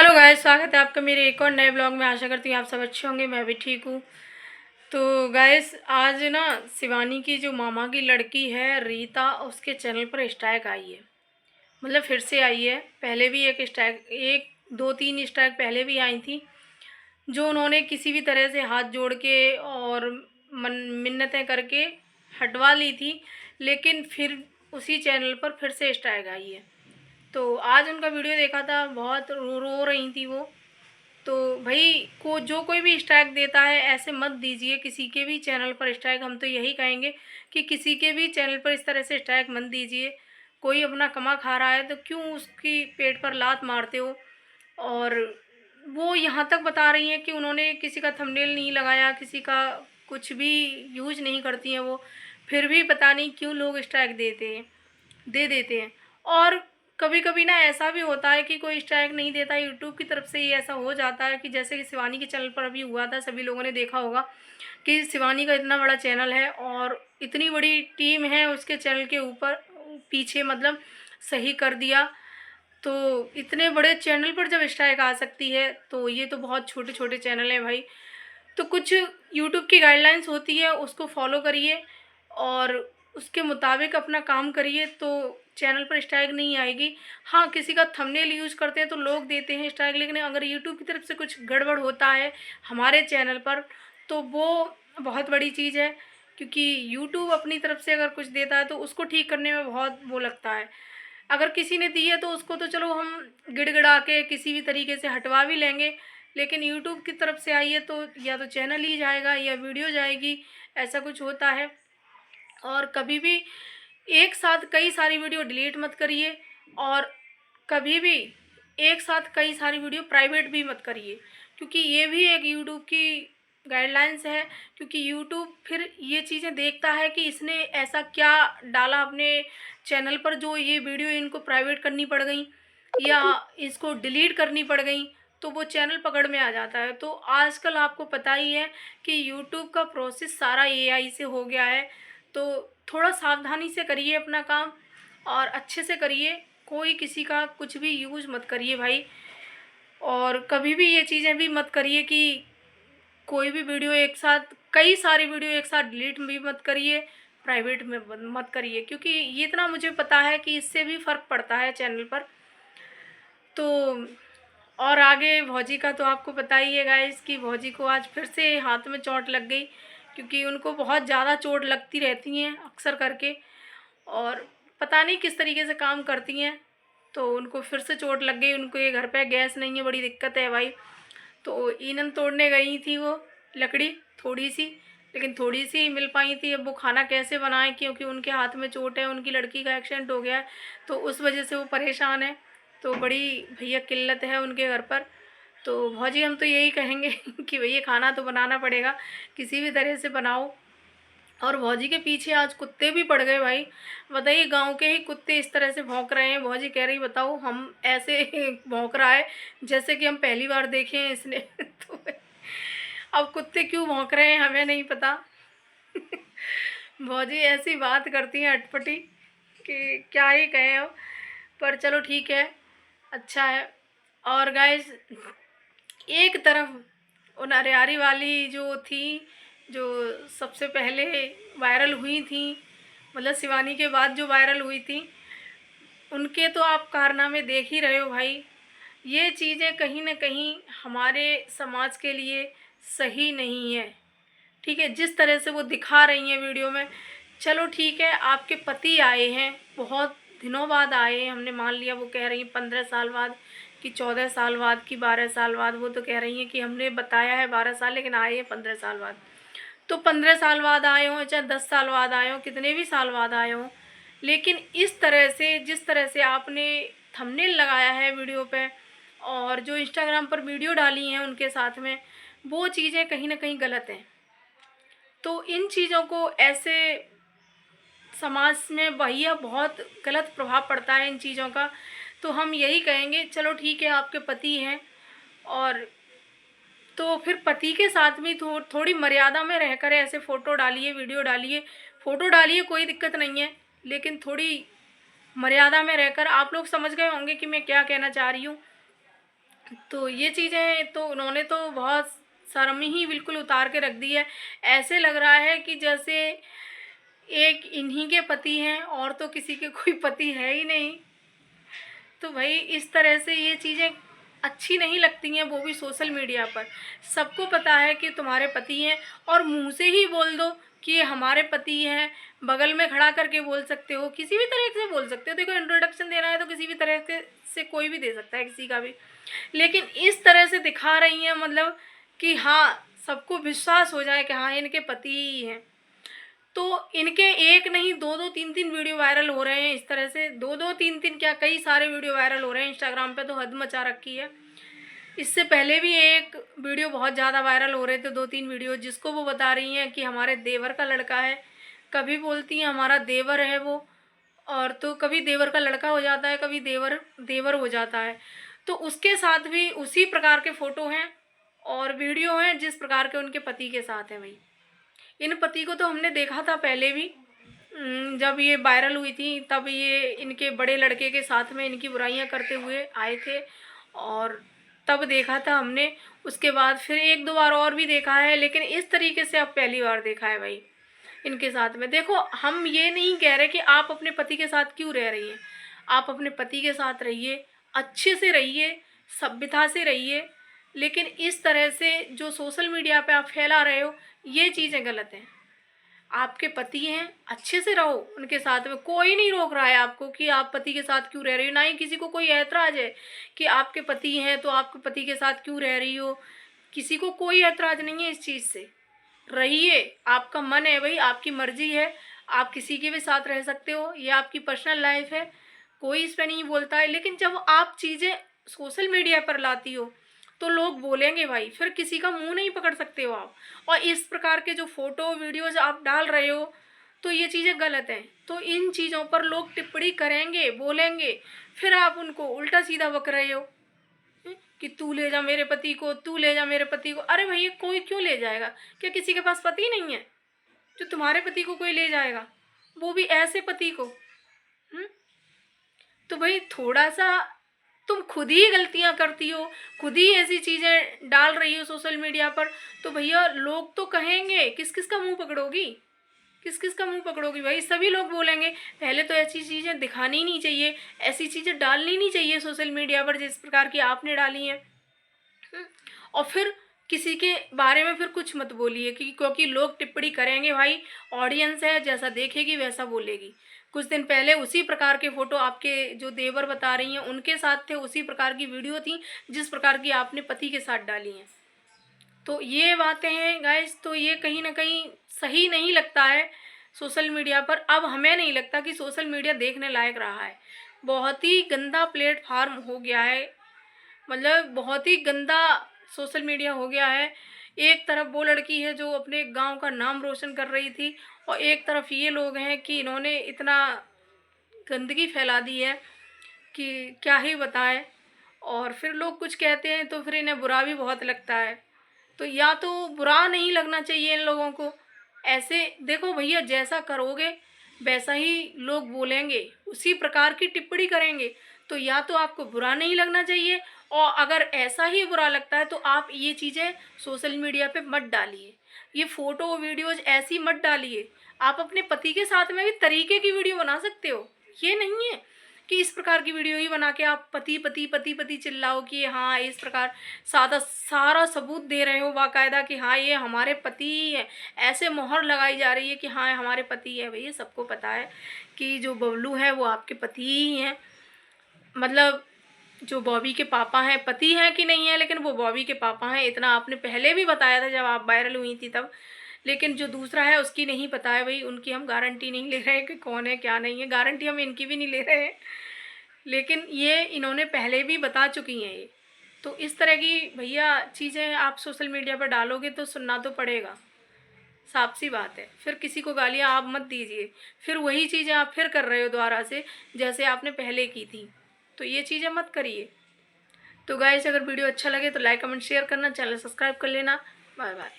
Hello guys, स्वागत है आपका मेरे एक और नए ब्लॉग में। आशा करती हूँ आप सब अच्छे होंगे, मैं भी ठीक हूँ। तो गाइस, आज ना शिवानी की जो मामा की लड़की है रीता, उसके चैनल पर स्ट्राइक आई है। मतलब फिर से आई है। पहले भी एक स्ट्राइक, एक दो तीन स्ट्राइक पहले भी आई थी, जो उन्होंने किसी भी तरह से हाथ जोड़ के और मिन्नतें करके हटवा ली थी। लेकिन फिर उसी चैनल पर फिर से स्ट्राइक आई है। तो आज उनका वीडियो देखा था, बहुत रो रही थी वो। तो भाई को जो कोई भी स्ट्राइक देता है ऐसे मत दीजिए किसी के भी चैनल पर स्ट्राइक। हम तो यही कहेंगे कि किसी के भी चैनल पर इस तरह से स्ट्राइक मत दीजिए। कोई अपना कमा खा रहा है तो क्यों उसकी पेट पर लात मारते हो। और वो यहाँ तक बता रही हैं कि उन्होंने किसी का थंबनेल नहीं लगाया, किसी का कुछ भी यूज नहीं करती हैं वो, फिर भी पता नहीं क्यों लोग स्ट्राइक दे देते हैं। और कभी कभी ना ऐसा भी होता है कि कोई स्ट्राइक नहीं देता, यूट्यूब की तरफ से ही ऐसा हो जाता है कि जैसे कि शिवानी के चैनल पर अभी हुआ था। सभी लोगों ने देखा होगा कि शिवानी का इतना बड़ा चैनल है और इतनी बड़ी टीम है उसके चैनल के ऊपर पीछे, मतलब सही कर दिया। तो इतने बड़े चैनल पर जब स्ट्राइक आ सकती है तो ये तो बहुत छोटे छोटे चैनल हैं भाई। तो कुछ यूट्यूब की गाइडलाइंस होती है, उसको फॉलो करिए और उसके मुताबिक अपना काम करिए तो चैनल पर स्ट्राइक नहीं आएगी। हाँ, किसी का थंबनेल यूज़ करते हैं तो लोग देते हैं स्ट्राइक, लेकिन अगर यूट्यूब की तरफ से कुछ गड़बड़ होता है हमारे चैनल पर तो वो बहुत बड़ी चीज़ है। क्योंकि यूट्यूब अपनी तरफ से अगर कुछ देता है तो उसको ठीक करने में बहुत वो लगता है। अगर किसी ने दी है तो उसको तो चलो हम गिड़गिड़ा के किसी भी तरीके से हटवा भी लेंगे, लेकिन यूट्यूब की तरफ से आई है तो या तो चैनल ही जाएगा या वीडियो जाएगी, ऐसा कुछ होता है। और कभी भी एक साथ कई सारी वीडियो डिलीट मत करिए और कभी भी एक साथ कई सारी वीडियो प्राइवेट भी मत करिए, क्योंकि ये भी एक यूट्यूब की गाइडलाइंस है। क्योंकि यूट्यूब फिर ये चीज़ें देखता है कि इसने ऐसा क्या डाला अपने चैनल पर जो ये वीडियो इनको प्राइवेट करनी पड़ गई या इसको डिलीट करनी पड़ गई, तो वो चैनल पकड़ में आ जाता है। तो आजकल आपको पता ही है कि यूट्यूब का प्रोसेस सारा एआई से हो गया है। तो थोड़ा सावधानी से करिए अपना काम और अच्छे से करिए, कोई किसी का कुछ भी यूज़ मत करिए भाई। और कभी भी ये चीज़ें भी मत करिए कि कोई भी वीडियो एक साथ, कई सारी वीडियो एक साथ डिलीट भी मत करिए, प्राइवेट में मत करिए, क्योंकि ये इतना मुझे पता है कि इससे भी फ़र्क पड़ता है चैनल पर। तो और आगे भौजी का तो आपको पता ही है गाइस कि भौजी को आज फिर से हाथ में चोट लग गई, क्योंकि उनको बहुत ज़्यादा चोट लगती रहती हैं अक्सर करके। और पता नहीं किस तरीके से काम करती हैं, तो उनको फिर से चोट लग गई। उनको ये घर पे गैस नहीं है, बड़ी दिक्कत है भाई। तो ईंधन तोड़ने गई थी वो, लकड़ी थोड़ी सी, लेकिन थोड़ी सी ही मिल पाई थी। अब वो खाना कैसे बनाएं, क्योंकि उनके हाथ में चोट है, उनकी लड़की का एक्सीडेंट हो गया है, तो उस वजह से वो परेशान है। तो बड़ी भैया किल्लत है उनके घर पर। तो भौजी हम तो यही कहेंगे कि भैया खाना तो बनाना पड़ेगा, किसी भी तरह से बनाओ। और भौजी के पीछे आज कुत्ते भी पड़ गए भाई। बताइए, गांव के ही कुत्ते इस तरह से भौंक रहे हैं। भौजी कह रही बताओ, हम ऐसे भौंक रहा है जैसे कि हम पहली बार देखे हैं इसने तो अब कुत्ते क्यों भौंक रहे हैं हमें नहीं पता भौजी ऐसी बात करती हैं अटपटी कि क्या ही कहें अब। पर चलो ठीक है, अच्छा है। और गाइस, एक तरफ उन अरियारी वाली जो थी, जो सबसे पहले वायरल हुई थी, मतलब शिवानी के बाद जो वायरल हुई थी, उनके तो आप कारनामे देख ही रहे हो भाई। ये चीज़ें कहीं ना कहीं हमारे समाज के लिए सही नहीं है। ठीक है, जिस तरह से वो दिखा रही हैं वीडियो में। चलो ठीक है, आपके पति आए हैं, बहुत दिनों बाद आए हैं, हमने मान लिया। वो कह रही हैं 15 साल बाद, कि 14 साल बाद, कि 12 साल बाद। वो तो कह रही हैं कि हमने बताया है 12 साल, लेकिन आए हैं 15 साल बाद। तो 15 साल बाद आए हों चाहे 10 साल बाद आए हों, कितने भी साल बाद आए हों, लेकिन इस तरह से, जिस तरह से आपने थंबनेल लगाया है वीडियो पे और जो इंस्टाग्राम पर वीडियो डाली हैं उनके साथ में, वो चीज़ें कहीं ना कहीं गलत हैं। तो इन चीज़ों को ऐसे समाज में भैया बहुत गलत प्रभाव पड़ता है इन चीज़ों का। तो हम यही कहेंगे, चलो ठीक है, आपके पति हैं, और तो फिर पति के साथ भी थोड़ी मर्यादा में रहकर ऐसे फ़ोटो डालिए, वीडियो डालिए। फ़ोटो डालिए, कोई दिक्कत नहीं है, लेकिन थोड़ी मर्यादा में रहकर। आप लोग समझ गए होंगे कि मैं क्या कहना चाह रही हूँ। तो ये चीज़ें तो उन्होंने तो बहुत शर्म ही बिल्कुल उतार के रख दी है। ऐसे लग रहा है कि जैसे एक इन्हीं के पति हैं और तो किसी के कोई पति है ही नहीं। तो भाई इस तरह से ये चीज़ें अच्छी नहीं लगती हैं, वो भी सोशल मीडिया पर। सबको पता है कि तुम्हारे पति हैं और मुँह से ही बोल दो कि ये हमारे पति हैं, बगल में खड़ा करके बोल सकते हो, किसी भी तरह से बोल सकते हो। देखो इंट्रोडक्शन देना है तो किसी भी तरह के से कोई भी दे सकता है, किसी का भी। लेकिन इस तरह से दिखा रही हैं मतलब कि हाँ, सबको विश्वास हो जाए कि हाँ, इनके पति ही हैं। तो इनके एक नहीं, 2-2 3-3 वीडियो वायरल हो रहे हैं इस तरह से। 2-2 3-3 क्या, कई सारे वीडियो वायरल हो रहे हैं इंस्टाग्राम पे, तो हद मचा रखी है। इससे पहले भी एक वीडियो बहुत ज़्यादा वायरल हो रहे थे, 2-3 वीडियो, जिसको वो बता रही हैं कि हमारे देवर का लड़का है। कभी बोलती हैं हमारा देवर है वो, और तो कभी देवर का लड़का हो जाता है, कभी देवर देवर हो जाता है। तो उसके साथ भी उसी प्रकार के फ़ोटो हैं और वीडियो हैं जिस प्रकार के उनके पति के साथ हैं भाई। इन पति को तो हमने देखा था पहले भी, जब ये वायरल हुई थी तब ये इनके बड़े लड़के के साथ में इनकी बुराइयां करते हुए आए थे, और तब देखा था हमने। उसके बाद फिर 1-2 बार और भी देखा है, लेकिन इस तरीके से अब पहली बार देखा है भाई इनके साथ में। देखो हम ये नहीं कह रहे कि आप अपने पति के साथ क्यों रह रही हैं, आप अपने पति के साथ रहिए, अच्छे से रहिए, सभ्यता से रहिए। लेकिन इस तरह से जो सोशल मीडिया पे आप फैला रहे हो, ये चीज़ें गलत हैं। आपके पति हैं, अच्छे से रहो उनके साथ में, कोई नहीं रोक रहा है आपको कि आप पति के साथ क्यों रह रही हो। ना ही किसी को कोई ऐतराज़ है कि आपके पति हैं तो आपके पति के साथ क्यों रह रही हो। किसी को कोई ऐतराज़ नहीं है इस चीज़ से। रहिए, आपका मन है भाई, आपकी मर्जी है, आप किसी के भी साथ रह सकते हो, ये आपकी पर्सनल लाइफ है, कोई इस पे नहीं बोलता है। लेकिन जब आप चीज़ें सोशल मीडिया पर लाती हो तो लोग बोलेंगे भाई, फिर किसी का मुंह नहीं पकड़ सकते हो आप। और इस प्रकार के जो फोटो वीडियोज आप डाल रहे हो तो ये चीज़ें गलत हैं। तो इन चीज़ों पर लोग टिप्पणी करेंगे, बोलेंगे, फिर आप उनको उल्टा सीधा बक रहे हो कि तू ले जा मेरे पति को, तू ले जा मेरे पति को। अरे भैया कोई क्यों ले जाएगा? क्या किसी के पास पति नहीं है जो तुम्हारे पति को कोई ले जाएगा, वो भी ऐसे पति को? हम्म? तो भाई थोड़ा सा तुम खुद ही गलतियां करती हो, खुद ही ऐसी चीज़ें डाल रही हो सोशल मीडिया पर, तो भैया लोग तो कहेंगे। किस किस का मुंह पकड़ोगी, किस किस का मुंह पकड़ोगी भाई? सभी लोग बोलेंगे। पहले तो ऐसी चीज़ें दिखानी नहीं चाहिए, ऐसी चीज़ें डालनी नहीं चाहिए सोशल मीडिया पर जिस प्रकार की आपने डाली हैं। और फिर किसी के बारे में फिर कुछ मत बोलिए कि क्योंकि लोग टिप्पणी करेंगे भाई, ऑडियंस है, जैसा देखेगी वैसा बोलेगी। कुछ दिन पहले उसी प्रकार के फ़ोटो आपके जो देवर बता रही हैं उनके साथ थे, उसी प्रकार की वीडियो थी जिस प्रकार की आपने पति के साथ डाली हैं। तो ये बातें हैं गाइस, तो ये कहीं ना कहीं सही नहीं लगता है सोशल मीडिया पर। अब हमें नहीं लगता कि सोशल मीडिया देखने लायक रहा है, बहुत ही गंदा प्लेटफार्म हो गया है। मतलब बहुत ही गंदा सोशल मीडिया हो गया है। एक तरफ वो लड़की है जो अपने गांव का नाम रोशन कर रही थी, और एक तरफ ये लोग हैं कि इन्होंने इतना गंदगी फैला दी है कि क्या ही बताएं। और फिर लोग कुछ कहते हैं तो फिर इन्हें बुरा भी बहुत लगता है। तो या तो बुरा नहीं लगना चाहिए इन लोगों को। ऐसे देखो भैया, जैसा करोगे वैसा ही लोग बोलेंगे, उसी प्रकार की टिप्पणी करेंगे। तो या तो आपको बुरा नहीं लगना चाहिए, और अगर ऐसा ही बुरा लगता है तो आप ये चीज़ें सोशल मीडिया पे मत डालिए, ये फ़ोटो वीडियोज़ ऐसी मत डालिए। आप अपने पति के साथ में भी तरीके की वीडियो बना सकते हो, ये नहीं है कि इस प्रकार की वीडियो ही बना के आप पति पति पति पति चिल्लाओ कि हाँ इस प्रकार सादा सारा सबूत दे रहे हो बाकायदा कि हाँ ये हमारे पति ही हैं। ऐसे मोहर लगाई जा रही है कि हाँ हमारे पति है। भैया सबको पता है कि जो बबलू है वो आपके पति ही हैं। मतलब जो बॉबी के पापा हैं, पति हैं कि नहीं है, लेकिन वो बॉबी के पापा हैं, इतना आपने पहले भी बताया था जब आप वायरल हुई थी तब। लेकिन जो दूसरा है उसकी नहीं पता है भाई, उनकी हम गारंटी नहीं ले रहे हैं कि कौन है क्या नहीं है, गारंटी हम इनकी भी नहीं ले रहे हैं। लेकिन ये इन्होंने पहले भी बता चुकी हैं ये। तो इस तरह की भैया चीज़ें आप सोशल मीडिया पर डालोगे तो सुनना तो पड़ेगा, साफ सी बात है। फिर किसी को गालियाँ आप मत दीजिए, फिर वही चीज़ें आप फिर कर रहे हो दोबारा से जैसे आपने पहले की थी। तो ये चीज़ें मत करिए। तो गाइस अगर वीडियो अच्छा लगे तो लाइक कमेंट शेयर करना, चैनल सब्सक्राइब कर लेना। Bye bye.